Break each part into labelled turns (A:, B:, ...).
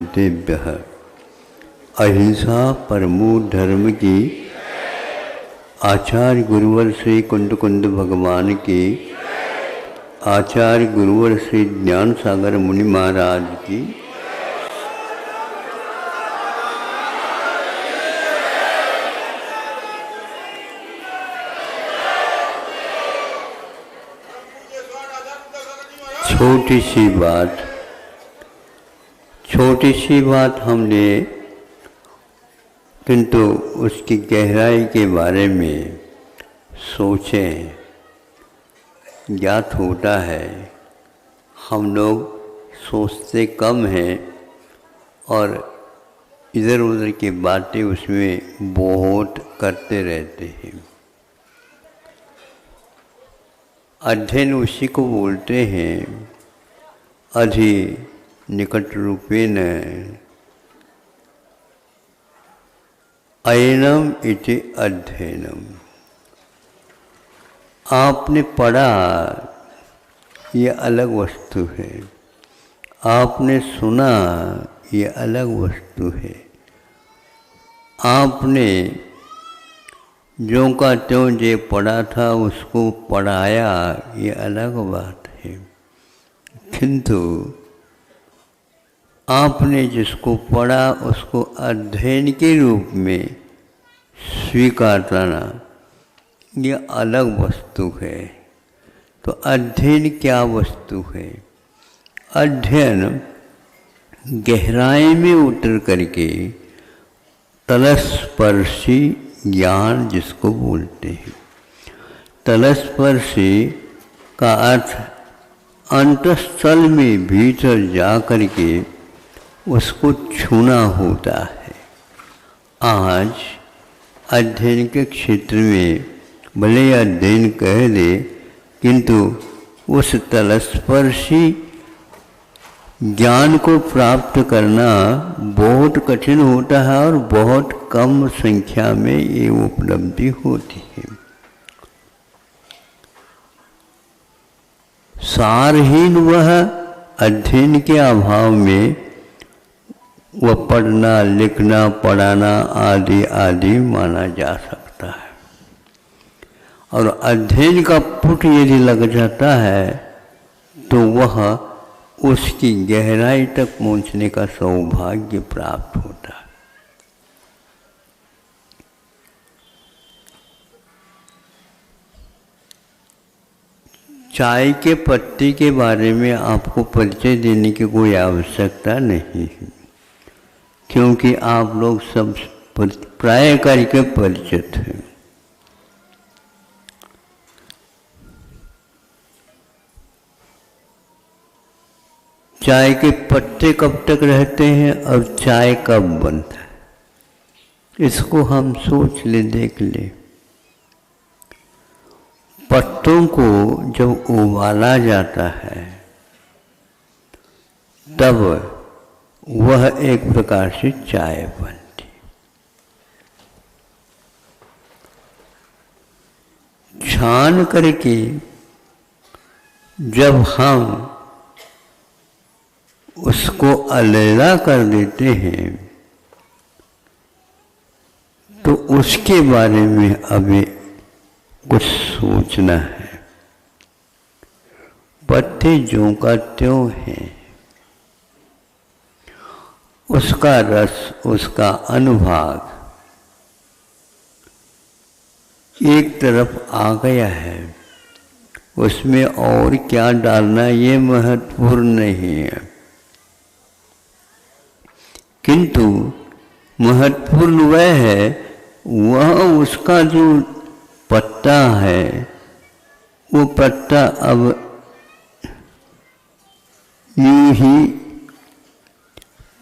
A: देव्यः। अहिंसा परमो धर्म की। आचार्य गुरुवर श्री कुंद कुंद भगवान की। आचार्य गुरुवर श्री ज्ञान सागर मुनि महाराज की। छोटी सी बात हमने, किंतु उसकी गहराई के बारे में सोचें, ज्ञात होता है। हम लोग सोचते कम हैं और इधर उधर की बातें उसमें बहुत करते रहते हैं। अध्ययन उसी को बोलते हैं अधि निकट रूपेण अयनम इति अध्ययनम। आपने पढ़ा ये अलग वस्तु है, आपने सुना ये अलग वस्तु है, आपने जो का त्यों जे पढ़ा था उसको पढ़ाया ये अलग बात है। किंतु आपने जिसको पढ़ा उसको अध्ययन के रूप में स्वीकार करना ये अलग वस्तु है। तो अध्ययन क्या वस्तु है? अध्ययन गहराई में उतर करके तलस्पर्शी ज्ञान जिसको बोलते हैं। तलस्पर्शी का अर्थ अंतस्थल में भीतर जा करके उसको छूना होता है। आज अध्ययन के क्षेत्र में भले अध्ययन कह दे, किंतु उस तलस्पर्शी ज्ञान को प्राप्त करना बहुत कठिन होता है और बहुत कम संख्या में ये उपलब्धि होती है। सारहीन वह अध्ययन के अभाव में वह पढ़ना लिखना पढ़ाना आदि आदि माना जा सकता है। और अध्ययन का पुट यदि लग जाता है तो वह उसकी गहराई तक पहुंचने का सौभाग्य प्राप्त होता है। चाय के पत्ती के बारे में आपको परिचय देने की कोई आवश्यकता नहीं है, क्योंकि आप लोग सब प्राय करके परिचित हैं। चाय के पत्ते कब तक रहते हैं और चाय कब बनता है, इसको हम सोच ले, देख ले। पत्तों को जब उबाला जाता है तब वह एक प्रकार से चाय बनती। छान करके जब हम उसको अलग कर देते हैं तो उसके बारे में अभी कुछ सोचना है। पत्ते ज्यों का त्यों हैं, उसका रस उसका अनुभाग एक तरफ आ गया है, उसमें और क्या डालना ये महत्वपूर्ण नहीं है। किंतु महत्वपूर्ण वह है, वह उसका जो पत्ता है वो पत्ता अब यूं ही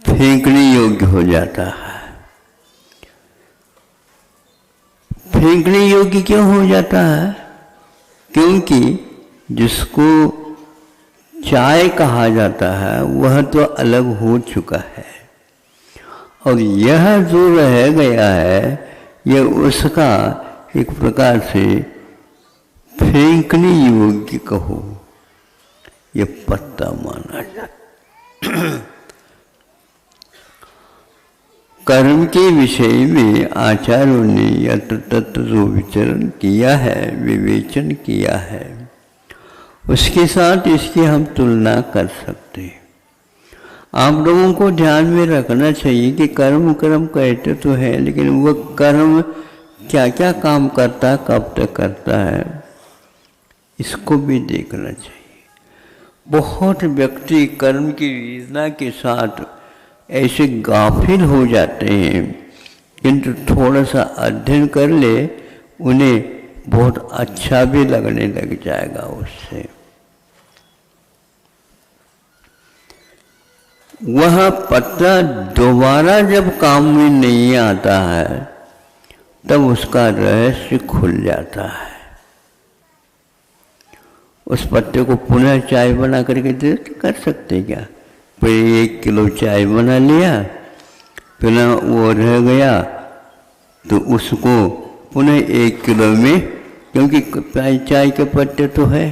A: फेंकने योग्य हो जाता है। फेंकने योग्य क्यों हो जाता है? क्योंकि जिसको चाय कहा जाता है वह तो अलग हो चुका है और यह जो रह गया है यह उसका एक प्रकार से फेंकने योग्य कहो, यह पत्ता माना जाता। कर्म के विषय में आचार्यों ने यत्र तत्र जो विचरण किया है, विवेचन किया है, उसके साथ इसकी हम तुलना कर सकते हैं। आप लोगों को ध्यान में रखना चाहिए कि कर्म कर्म कहते तो है, लेकिन वह कर्म क्या क्या काम करता है, कब तक करता है, इसको भी देखना चाहिए। बहुत व्यक्ति कर्म की योजना के साथ ऐसे गाफिल हो जाते हैं, किंतु थोड़ा सा अध्ययन कर ले उन्हें बहुत अच्छा भी लगने लग जाएगा उससे। वह पत्ता दोबारा जब काम में नहीं आता है तब उसका रहस्य खुल जाता है। उस पत्ते को पुनः चाय बना करके दे कर सकते क्या? फिर 1 किलो चाय बना लिया, फिर वो रह गया तो उसको पुनः 1 किलो में, क्योंकि चाय के पत्ते तो है,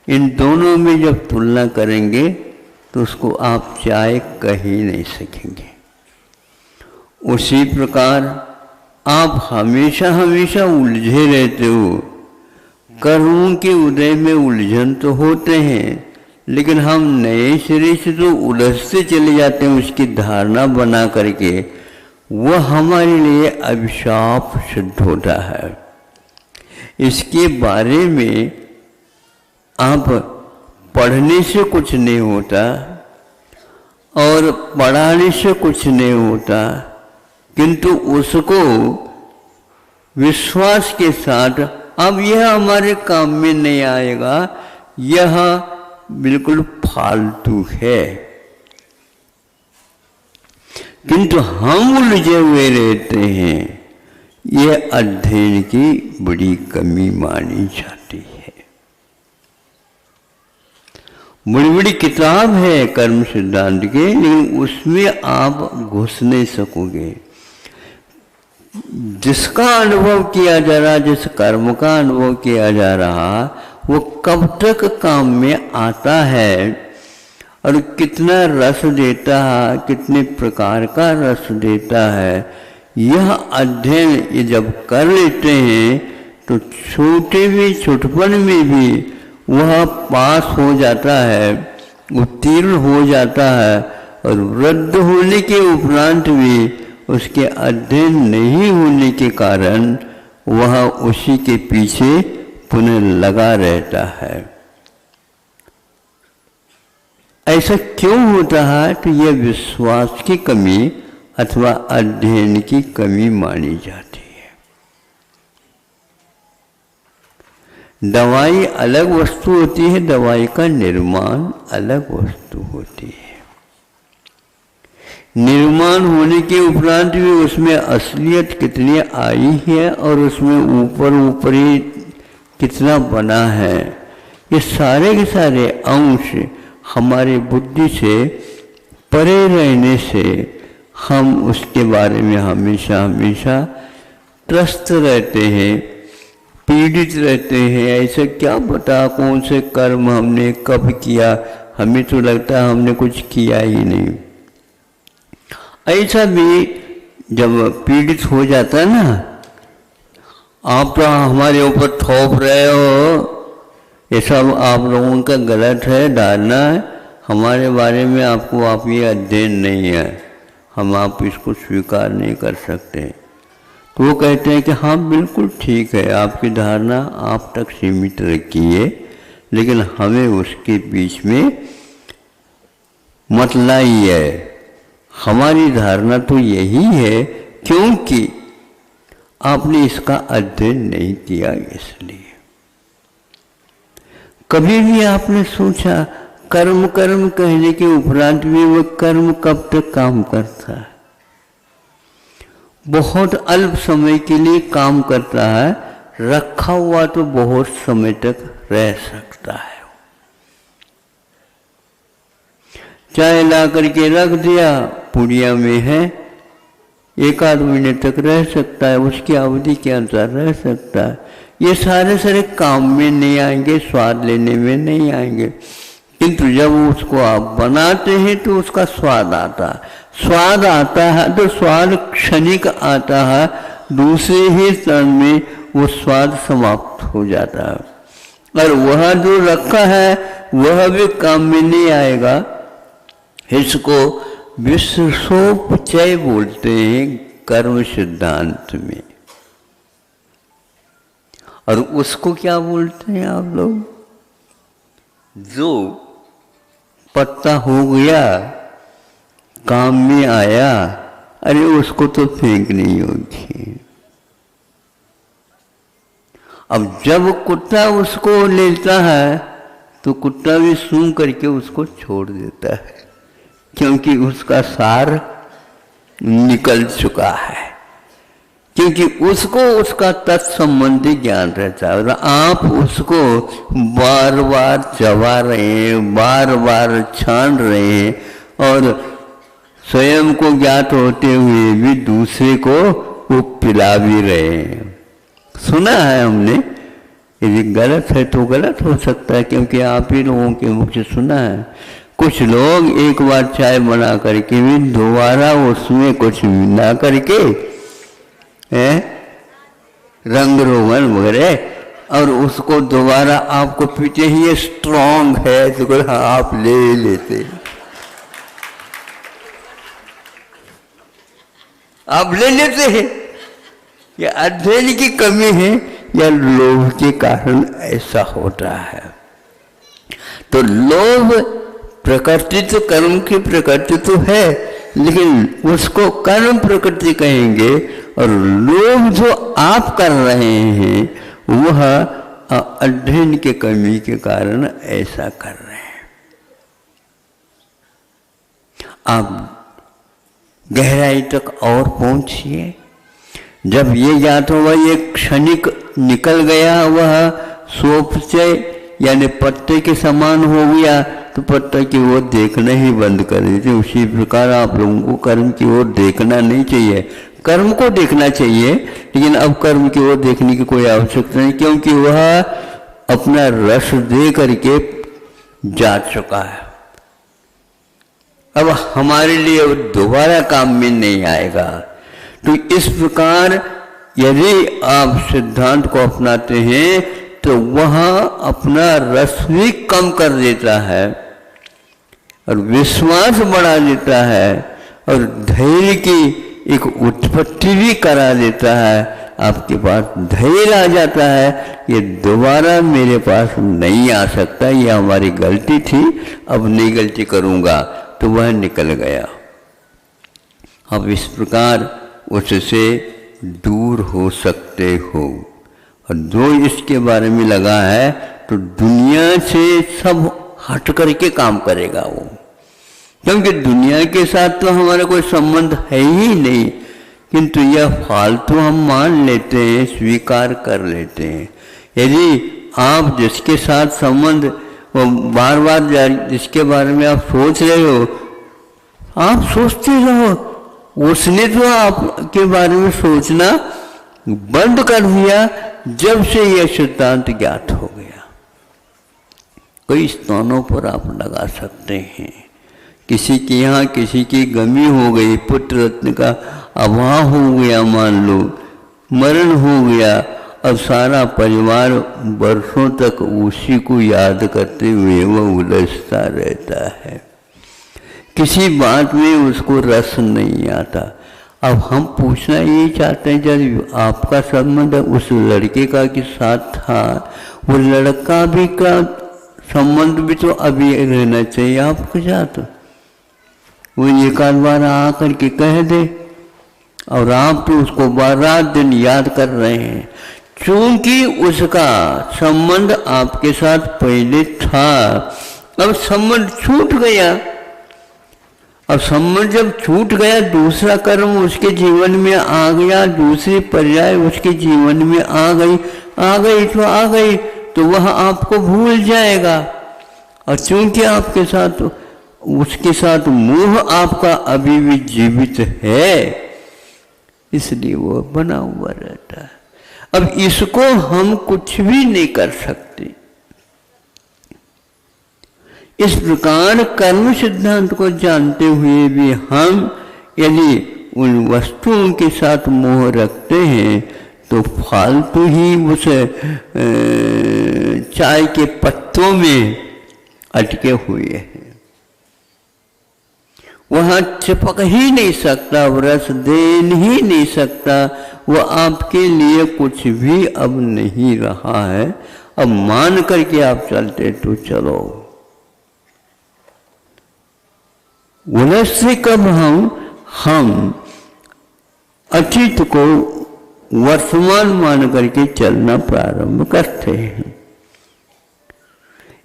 A: इन दोनों में जब तुलना करेंगे तो उसको आप चाय कह ही नहीं सकेंगे। उसी प्रकार आप हमेशा हमेशा उलझे रहते हो। कर्मों के उदय में उलझन तो होते हैं, लेकिन हम नए सिरे से जो उलझते चले जाते हैं उसकी धारणा बना करके, वह हमारे लिए अभिशाप सिद्ध होता है। इसके बारे में आप पढ़ने से कुछ नहीं होता और पढ़ाने से कुछ नहीं होता, किंतु उसको विश्वास के साथ अब यह हमारे काम में नहीं आएगा, यह बिल्कुल फालतू है, किंतु हम उलझे हुए रहते हैं। यह अध्ययन की बड़ी कमी मानी जाती है। बड़ी बड़ी किताब है कर्म सिद्धांत के, लेकिन उसमें आप घुस नहीं सकोगे। जिसका अनुभव किया जा रहा, जिस कर्म का अनुभव किया जा रहा, वो कब तक काम में आता है और कितना रस देता है, कितने प्रकार का रस देता है, यह अध्ययन ये जब कर लेते हैं तो छोटे भी छुटपन में भी वह पास हो जाता है, उत्तीर्ण हो जाता है, और वृद्ध होने के उपरांत भी उसके अध्ययन नहीं होने के कारण वह उसी के पीछे पुनः लगा रहता है। ऐसा क्यों होता है? तो यह विश्वास की कमी अथवा अध्ययन की कमी मानी जाती है। दवाई अलग वस्तु होती है, दवाई का निर्माण अलग वस्तु होती है। निर्माण होने के उपरांत भी उसमें असलियत कितनी आई है और उसमें ऊपर ऊपरी कितना बना है, ये सारे के सारे अंश हमारी बुद्धि से परे रहने से हम उसके बारे में हमेशा हमेशा त्रस्त रहते हैं, पीड़ित रहते हैं। ऐसा क्या पता कौन से कर्म हमने कब किया, हमें तो लगता है हमने कुछ किया ही नहीं। ऐसा भी जब पीड़ित हो जाता है ना, आप तो हमारे ऊपर थोप रहे हो, ये सब आप लोगों का गलत है, धारणा है, हमारे बारे में आपको आप ये अध्ययन नहीं है, हम आप इसको स्वीकार नहीं कर सकते। तो वो कहते हैं कि हाँ बिल्कुल ठीक है, आपकी धारणा आप तक सीमित रखिए, लेकिन हमें उसके बीच में मत लाइए। हमारी धारणा तो यही है क्योंकि आपने इसका अध्ययन नहीं किया, इसलिए। कभी भी आपने सोचा कर्म कर्म कहने के उपरांत भी वो कर्म कब तक काम करता है? बहुत अल्प समय के लिए काम करता है, रखा हुआ तो बहुत समय तक रह सकता है। चाय ला करके रख दिया, पुड़िया में है, 1 आध महीने तक रह सकता है, उसकी अवधि के अनुसार रह सकता है। ये सारे काम में नहीं आएंगे, स्वाद लेने में नहीं आएंगे, किंतु जब उसको आप बनाते हैं तो उसका स्वाद आता है। स्वाद आता है तो स्वाद क्षणिक आता है, दूसरे ही क्षण में वो स्वाद समाप्त हो जाता है और वह जो रखा है वह भी काम में नहीं आएगा। इसको विश्वसोपचय बोलते हैं कर्म सिद्धांत में। और उसको क्या बोलते हैं आप लोग? जो पत्ता हो गया, काम में आया, अरे उसको तो फेंकनी होगी। अब जब कुत्ता उसको लेता है तो कुत्ता भी सूंघ करके उसको छोड़ देता है, क्योंकि उसका सार निकल चुका है, क्योंकि उसको उसका तत्संबंधी ज्ञान रहता है। और आप उसको बार बार चबा रहे हैं, बार बार छान रहे हैं और स्वयं को ज्ञात होते हुए भी दूसरे को वो पिला भी रहे हैं। सुना है हमने, यदि गलत है तो गलत हो सकता है, क्योंकि आप ही लोगों के मुख से सुना है। कुछ लोग एक बार चाय बना करके भी दोबारा उसमें कुछ मिला करके रंग रोगन वगैरह और उसको दोबारा आपको पीछे ही ये स्ट्रॉन्ग है तो हाँ आप ले लेते, आप ले लेते हैं। ये अध्ययन की कमी है या लोभ के कारण ऐसा होता है। तो लोभ प्रकृति तो कर्म की प्रकृति तो है, लेकिन उसको कर्म प्रकृति कहेंगे और लोभ जो आप कर रहे हैं वह अध्ययन के कमी के कारण ऐसा कर रहे हैं। आप गहराई तक और पहुंचिए। जब ये ज्ञात होगा ये क्षणिक निकल गया, वह सोपचय यानी पत्ते के समान हो गया, तो पत्ते की ओर देखना ही बंद कर देते। उसी प्रकार आप लोगों को कर्म की ओर देखना नहीं चाहिए, कर्म को देखना चाहिए, लेकिन अब कर्म की ओर देखने की कोई आवश्यकता नहीं, क्योंकि वह अपना रस दे करके जा चुका है। अब हमारे लिए वो दोबारा काम में नहीं आएगा। तो इस प्रकार यदि आप सिद्धांत को अपनाते हैं तो वह अपना रस भी कम कर देता है और विश्वास बढ़ा देता है और धैर्य की एक उत्पत्ति भी करा देता है। आपके पास धैर्य आ जाता है, ये दोबारा मेरे पास नहीं आ सकता, ये हमारी गलती थी, अब नहीं गलती करूँगा, तो वह निकल गया। अब इस प्रकार उससे दूर हो सकते हो। और जो इसके बारे में लगा है तो दुनिया से सब हट करके काम करेगा वो, क्योंकि दुनिया के साथ तो हमारा कोई संबंध है ही नहीं, किंतु यह फालतू हम मान लेते हैं, स्वीकार कर लेते हैं। यदि आप जिसके साथ संबंध वो बार बार जिसके बारे में आप सोच रहे हो, आप सोचते रहो, उसने तो आपके बारे में सोचना बंद कर दिया जब से यह सिद्धांत ज्ञात हो गया। कई स्थानों पर आप लगा सकते हैं, किसी के यहाँ किसी की गमी हो गई, पुत्र रत्न का अभाव हो गया, मान लो मरण हो गया, अब सारा परिवार वर्षों तक उसी को याद करते हुए वह उलझता रहता है, किसी बात में उसको रस नहीं आता। अब हम पूछना यही चाहते हैं, जब आपका संबंध उस लड़के का के साथ था, वो लड़का भी का संबंध भी तो अभी रहना चाहिए आपके साथ। वो एक आध बार आकर के कह दे, और आप तो उसको बार दिन याद कर रहे हैं, क्योंकि उसका संबंध आपके साथ पहले था, अब संबंध छूट गया। अब संबंध जब छूट गया, दूसरा कर्म उसके जीवन में आ गया, दूसरी पर्याय उसके जीवन में आ गई तो आ गई, तो वह आपको भूल जाएगा। और चूंकि आपके साथ उसके साथ मोह आपका अभी भी जीवित है, इसलिए वो बना हुआ रहता है। अब इसको हम कुछ भी नहीं कर सकते, इस प्रकार कर्म सिद्धांत को जानते हुए भी हम यदि उन वस्तुओं के साथ मोह रखते हैं तो फालतू ही उस चाय के पत्तों में अटके हुए हैं। वहाँ चिपक ही नहीं सकता, रस दे ही नहीं सकता, वह आपके लिए कुछ भी अब नहीं रहा है। अब मान करके आप चलते तो चलो। उलझ कब हम अतीत को वर्तमान मान करके चलना प्रारंभ करते हैं।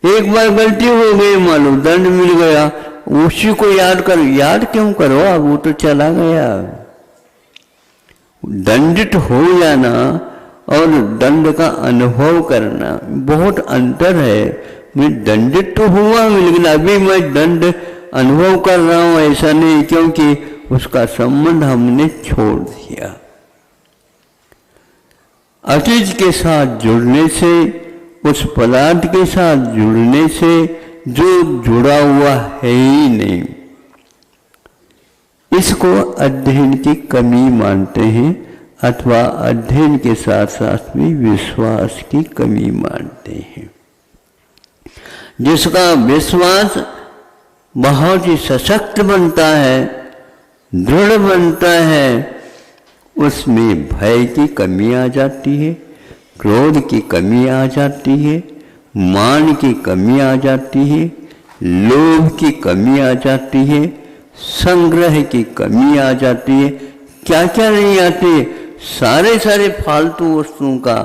A: एक बार गलती हो गई, मालूम दंड मिल गया, उसी को याद करो। याद क्यों करो, अब वो तो चला गया। दंडित हो जाना और दंड का अनुभव करना बहुत अंतर है। मैं दंडित तो हुआ, लेकिन अभी मैं दंड अनुभव कर रहा हूं ऐसा नहीं, क्योंकि उसका संबंध हमने छोड़ दिया। अतीत के साथ जुड़ने से, उस पदार्थ के साथ जुड़ने से जो जुड़ा हुआ है ही नहीं, इसको अध्ययन की कमी मानते हैं, अथवा अध्ययन के साथ साथ भी विश्वास की कमी मानते हैं। जिसका विश्वास बहुत ही सशक्त बनता है, दृढ़ बनता है, उसमें भय की कमी आ जाती है, क्रोध की कमी आ जाती है, मान की कमी आ जाती है, लोभ की कमी आ जाती है, संग्रह की कमी आ जाती है। क्या क्या नहीं आती, सारे फालतू वस्तुओं का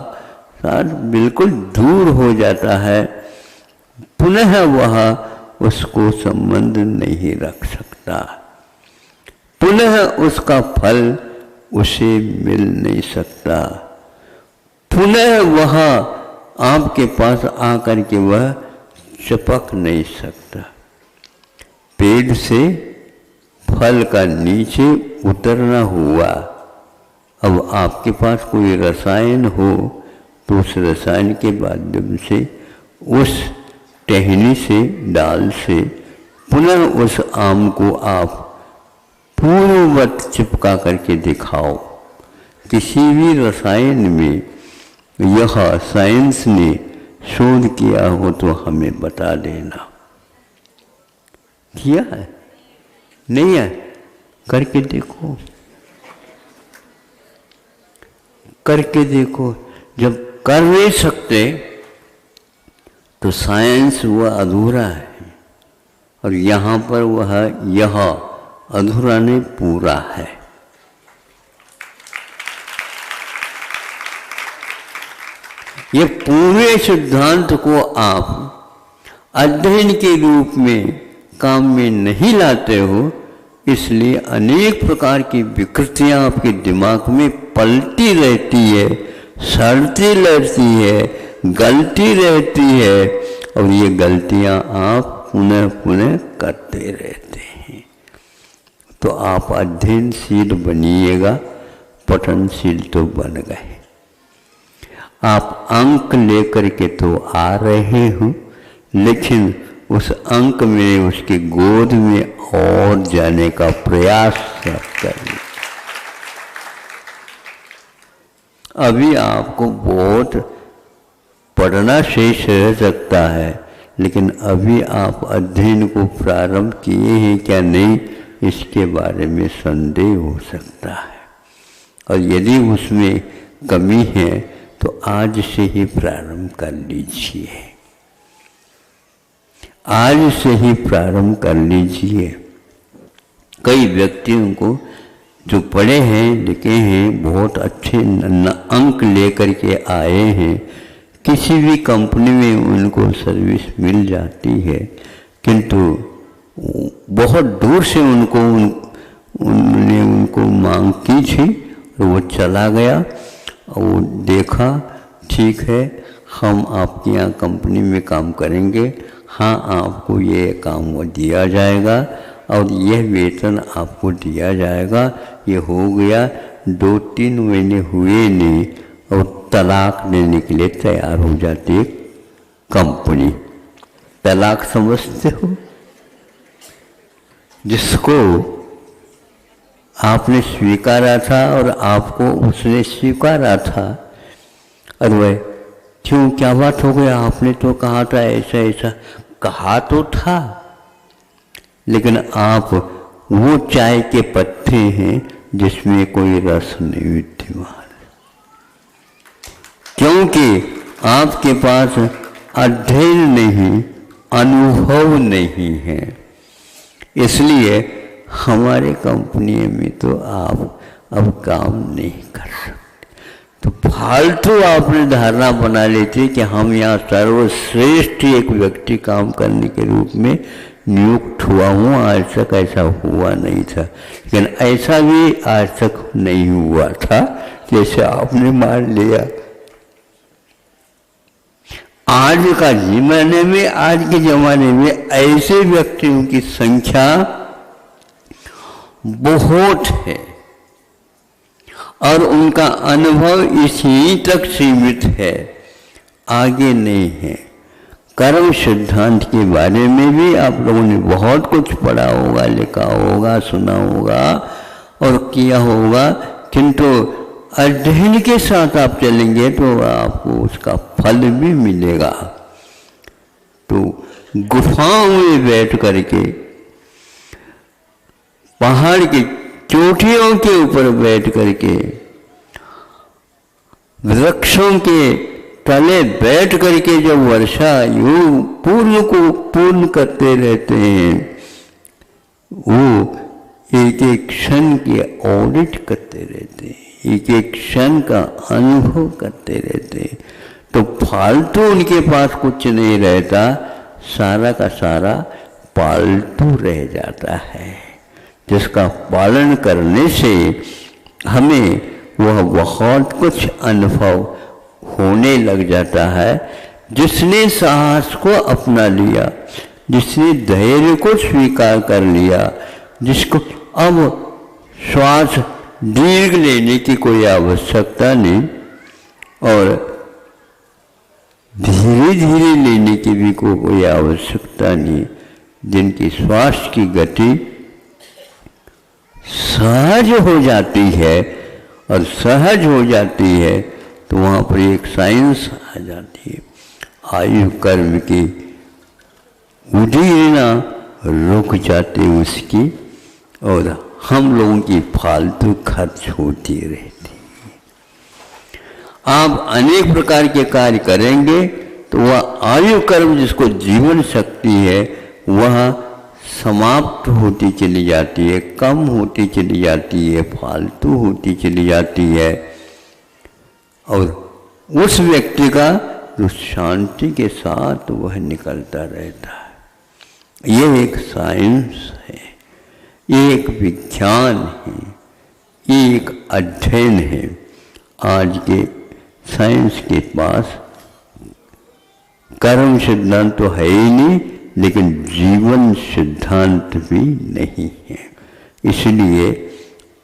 A: साथ बिल्कुल दूर हो जाता है। पुनः वह उसको संबंध नहीं रख सकता, पुनः उसका फल उसे मिल नहीं सकता, पुनः वह आपके पास आकर के वह चिपक नहीं सकता। पेड़ से फल का नीचे उतरना हुआ, अब आपके पास कोई रसायन हो तो उस रसायन के माध्यम से, उस टहनी से, डाल से पुनः उस आम को आप पूर्ववत चिपका करके दिखाओ। किसी भी रसायन में यह साइंस ने शोध किया हो तो हमें बता देना। किया है? नहीं है? करके देखो, करके देखो। जब कर नहीं सकते तो साइंस वह अधूरा है, और यहाँ पर वह यह अधूरा नहीं पूरा है। ये पूरे सिद्धांत को आप अध्ययन के रूप में काम में नहीं लाते हो, इसलिए अनेक प्रकार की विकृतियां आपके दिमाग में पलती रहती है, सड़ती रहती है, गलती रहती है, और ये गलतियां आप पुनः पुनः करते रहते हैं। तो आप अध्ययनशील बनिएगा, पठनशील तो बन गए। आप अंक लेकर के तो आ रहे हो, लेकिन उस अंक में, उसकी गोद में और जाने का प्रयास करिए। अभी आपको बहुत पढ़ना शेष रह सकता है, लेकिन अभी आप अध्ययन को प्रारंभ किए हैं क्या नहीं, इसके बारे में संदेह हो सकता है। और यदि उसमें कमी है तो आज से ही प्रारंभ कर लीजिए, आज से ही प्रारंभ कर लीजिए। कई व्यक्तियों को जो पढ़े हैं, लिखे हैं, बहुत अच्छे अंक लेकर के आए हैं, किसी भी कंपनी में उनको सर्विस मिल जाती है, किंतु बहुत दूर से उन्होंने उनको मांग की थी, वो चला गया और वो देखा, ठीक है हम आपके यहाँ कंपनी में काम करेंगे, हाँ आपको ये काम वो दिया जाएगा और यह वेतन आपको दिया जाएगा। ये हो गया, 2-3 महीने हुए नहीं और तलाक देने के लिए तैयार हो जाती है कंपनी। तलाक समझते हो? जिसको आपने स्वीकारा था और आपको उसने स्वीकारा था, अरे भाई क्यों, क्या बात हो गया, आपने तो कहा था ऐसा ऐसा। कहा तो था, लेकिन आप वो चाय के पत्ते हैं जिसमें कोई रस नहीं विद्यमान, क्योंकि आपके पास अध्ययन नहीं, अनुभव नहीं है। इसलिए हमारे कंपनी में तो आप अब काम नहीं कर सकते। तो फालतू आपने धारणा बना ली थी कि हम यहाँ सर्वश्रेष्ठ एक व्यक्ति काम करने के रूप में नियुक्त हुआ हूँ, आज तक ऐसा हुआ नहीं था। लेकिन ऐसा भी आज तक नहीं हुआ था जैसे आपने मान लिया। आज का ज़माने में, आज के ज़माने में ऐसे व्यक्तियों की संख्या बहुत है और उनका अनुभव इसी तक सीमित है, आगे नहीं है। कर्म सिद्धांत के बारे में भी आप लोगों ने बहुत कुछ पढ़ा होगा, लिखा होगा, सुना होगा और किया होगा, किंतु अध्ययन के साथ आप चलेंगे तो आपको उसका फल भी मिलेगा। तो गुफाओं में बैठ करके, पहाड़ की चोटियों के ऊपर बैठ करके, वृक्षों के तले बैठ करके जब वर्षा यूं पूर्ण को पूर्ण करते रहते हैं, वो एक एक क्षण की ऑडिट करते रहते हैं, एक एक क्षण का अनुभव करते रहते हैं। तो फालतू उनके पास कुछ नहीं रहता, सारा का सारा पालतू रह जाता है, जिसका पालन करने से हमें वह बहुत कुछ अनुभव होने लग जाता है। जिसने साहस को अपना लिया, जिसने धैर्य को स्वीकार कर लिया, जिसको अब श्वास दीर्घ लेने की कोई आवश्यकता नहीं और धीरे धीरे लेने की भी कोई आवश्यकता नहीं, जिनकी श्वास की गति सहज हो जाती है और सहज हो जाती है, तो वहाँ पर एक साइंस आ जाती है। आयु कर्म की उदीरना रुक जाती उसकी और हम लोगों की फालतू खर्च होती रहती है। आप अनेक प्रकार के कार्य करेंगे तो वह आयु कर्म जिसको जीवन शक्ति है वह समाप्त होती चली जाती है, कम होती चली जाती है, फालतू होती चली जाती है और उस व्यक्ति का जो शांति के साथ वह निकलता रहता है। ये एक साइंस है, ये एक विज्ञान है, ये एक अध्ययन है। आज के साइंस के पास कर्म सिद्धांत तो है ही नहीं, लेकिन जीवन सिद्धांत भी नहीं है। इसलिए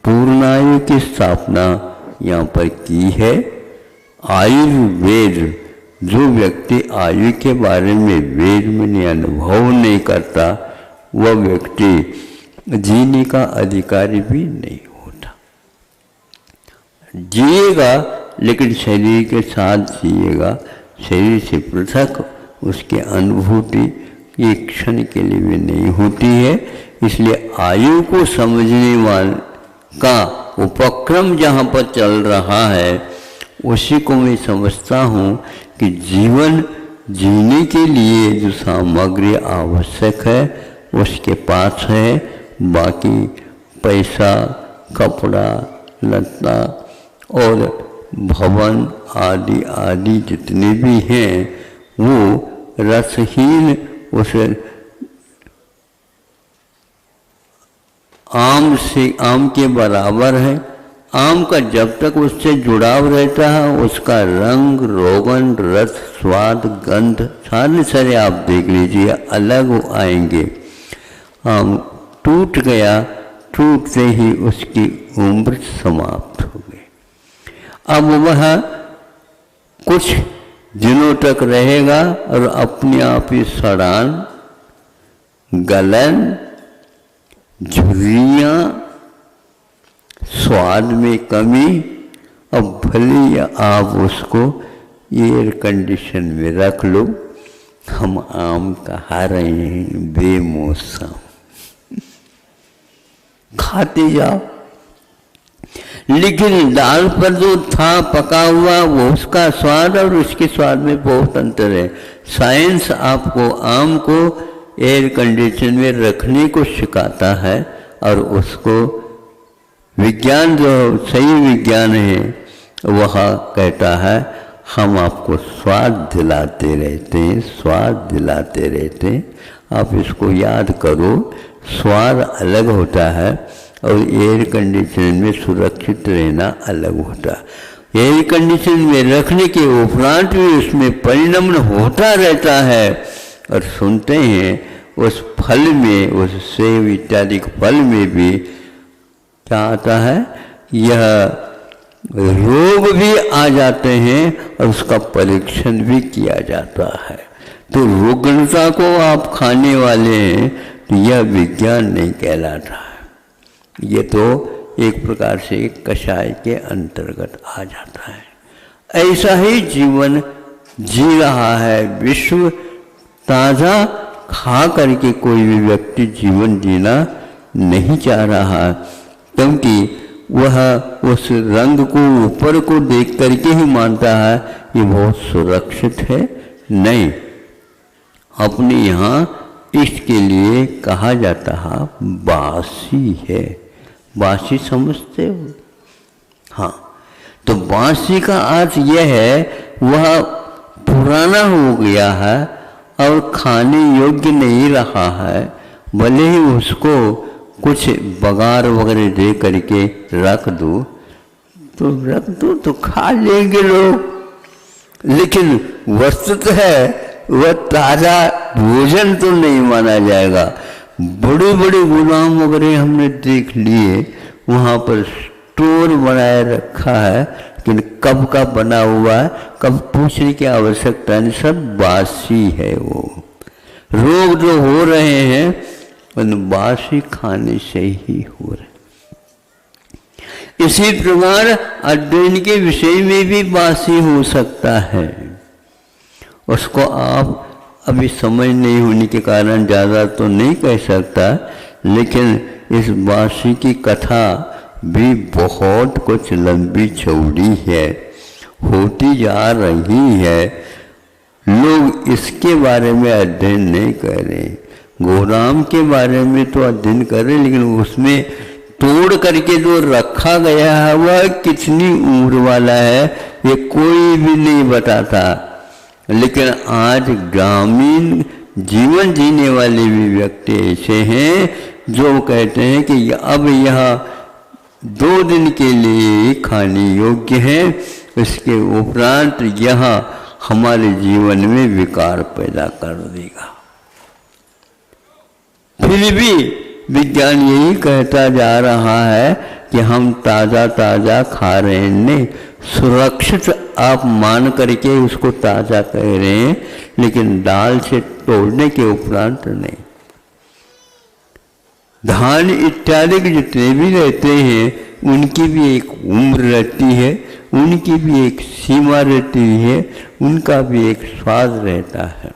A: पूर्णायु की स्थापना यहाँ पर की है। आयुर्वेद, जो व्यक्ति आयु के बारे में वेद में अनुभव नहीं करता, वह व्यक्ति जीने का अधिकारी भी नहीं होता। जिएगा लेकिन शरीर के साथ जिएगा, शरीर से पृथक उसकी अनुभूति एक क्षण के लिए भी नहीं होती है। इसलिए आयु को समझने वाले का उपक्रम जहाँ पर चल रहा है, उसी को मैं समझता हूँ कि जीवन जीने के लिए जो सामग्री आवश्यक है उसके पास है। बाकी पैसा, कपड़ा लत्ता और भवन आदि आदि जितने भी हैं वो रसहीन उस आम के बराबर है। आम का जब तक उससे जुड़ाव रहता है उसका रंग, रोगन, रस, स्वाद, गंध सारे आप देख लीजिए अलग आएंगे। आम टूट गया, टूटते ही उसकी उम्र समाप्त हो गई। अब वह कुछ दिनों तक रहेगा और अपने आप ही सड़ान, गलन, झुर्रियाँ, स्वाद में कमी। अब भले आप उसको एयर कंडीशन में रख लो, हम आम खा रहे हैं बेमौसम, खाते जाओ। लेकिन दाल पर जो था पका हुआ वो उसका स्वाद और उसके स्वाद में बहुत अंतर है। साइंस आपको आम को एयर कंडीशन में रखने को सिखाता है और उसको विज्ञान जो सही विज्ञान है वह कहता है हम आपको स्वाद दिलाते रहते हैं, स्वाद दिलाते रहते हैं। आप इसको याद करो, स्वाद अलग होता है और एयर कंडीशन में सुरक्षित रहना अलग होता है। एयर कंडीशन में रखने के उपरांत भी उसमें परिणमन होता रहता है। और सुनते हैं उस फल में, उस सेब इत्यादि फल में भी क्या आता है, यह रोग भी आ जाते हैं और उसका परीक्षण भी किया जाता है। तो रुग्णता को आप खाने वाले हैं तो यह विज्ञान नहीं कहलाता है, ये तो एक प्रकार से कषाय के अंतर्गत आ जाता है। ऐसा ही जीवन जी रहा है विश्व। ताज़ा खा करके कोई भी व्यक्ति जीवन जीना नहीं चाह रहा, क्योंकि वह उस रंग को ऊपर को देख करके ही मानता है ये बहुत सुरक्षित है। नहीं, अपने यहाँ इसके लिए कहा जाता है बासी है। बासी समझते हो? हाँ, तो बासी का अर्थ यह है वह पुराना हो गया है और खाने योग्य नहीं रहा है। भले ही उसको कुछ बघार वगैरह दे करके रख दो तो खा लेंगे लोग, लेकिन वस्तुतः है वह ताज़ा भोजन तो नहीं माना जाएगा। बड़े बड़े गुलाम वगैरह हमने देख लिए, वहाँ पर स्टोर बनाए रखा है, लेकिन कब का बना हुआ है कब पूछने की आवश्यकता नहीं, सब बासी है। वो रोग जो हो रहे हैं उन बासी खाने से ही हो रहे। इसी प्रकार अध्ययन के विषय में भी बासी हो सकता है। उसको आप अभी समझ नहीं होने के कारण ज़्यादा तो नहीं कह सकता, लेकिन इस बासी की कथा भी बहुत कुछ लंबी चौड़ी है, होती जा रही है। लोग इसके बारे में अध्ययन नहीं कर रहे। गोदाम के बारे में तो अध्ययन कर रहे, लेकिन उसमें तोड़ करके जो रखा गया है वह कितनी उम्र वाला है ये कोई भी नहीं बताता। लेकिन आज ग्रामीण जीवन जीने वाले भी व्यक्ति ऐसे हैं जो कहते हैं कि अब यह 2 दिन के लिए खाने योग्य है, इसके उपरांत यह हमारे जीवन में विकार पैदा कर देगा। फिर भी विज्ञान यही कहता जा रहा है कि हम ताज़ा ताज़ा खा रहे हैं, नहीं सुरक्षित आप मान करके उसको ताज़ा कह रहे हैं, लेकिन दाल से तोड़ने के उपरांत नहीं। धान इत्यादि के जितने भी रहते हैं उनकी भी एक उम्र रहती है, उनकी भी एक सीमा रहती है, उनका भी एक स्वाद रहता है।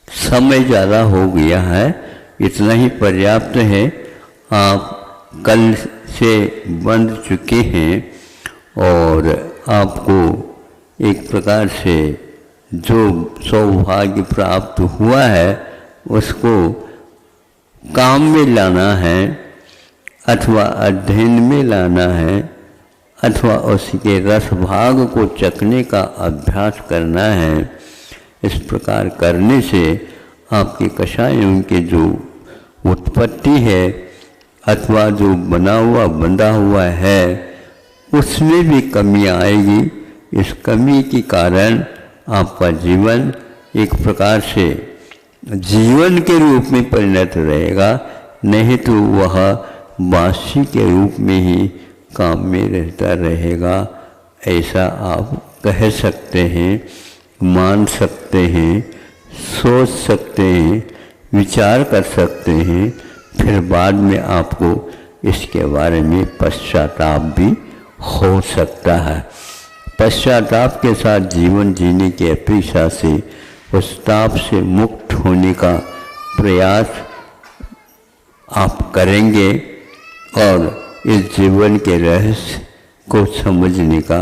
A: समय ज़्यादा हो गया है, इतना ही पर्याप्त है। आप कल से बंध चुके हैं और आपको एक प्रकार से जो सौभाग्य प्राप्त हुआ है उसको काम में लाना है, अथवा अध्ययन में लाना है, अथवा उसके रस भाग को चखने का अभ्यास करना है। इस प्रकार करने से आपके कषायों के जो उत्पत्ति है अथवा जो बंधा हुआ है उसमें भी कमी आएगी। इस कमी के कारण आपका जीवन एक प्रकार से जीवन के रूप में परिणत रहेगा, नहीं तो वह बासी के रूप में ही काम में रहता रहेगा। ऐसा आप कह सकते हैं, मान सकते हैं, सोच सकते हैं, विचार कर सकते हैं। फिर बाद में आपको इसके बारे में पश्चाताप भी हो सकता है। पश्चाताप के साथ जीवन जीने की अपेक्षा से उस ताप से मुक्त होने का प्रयास आप करेंगे और इस जीवन के रहस्य को समझने का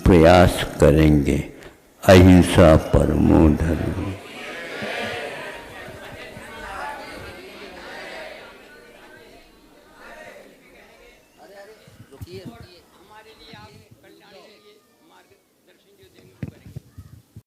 A: प्रयास करेंगे। अहिंसा परमो धर्म।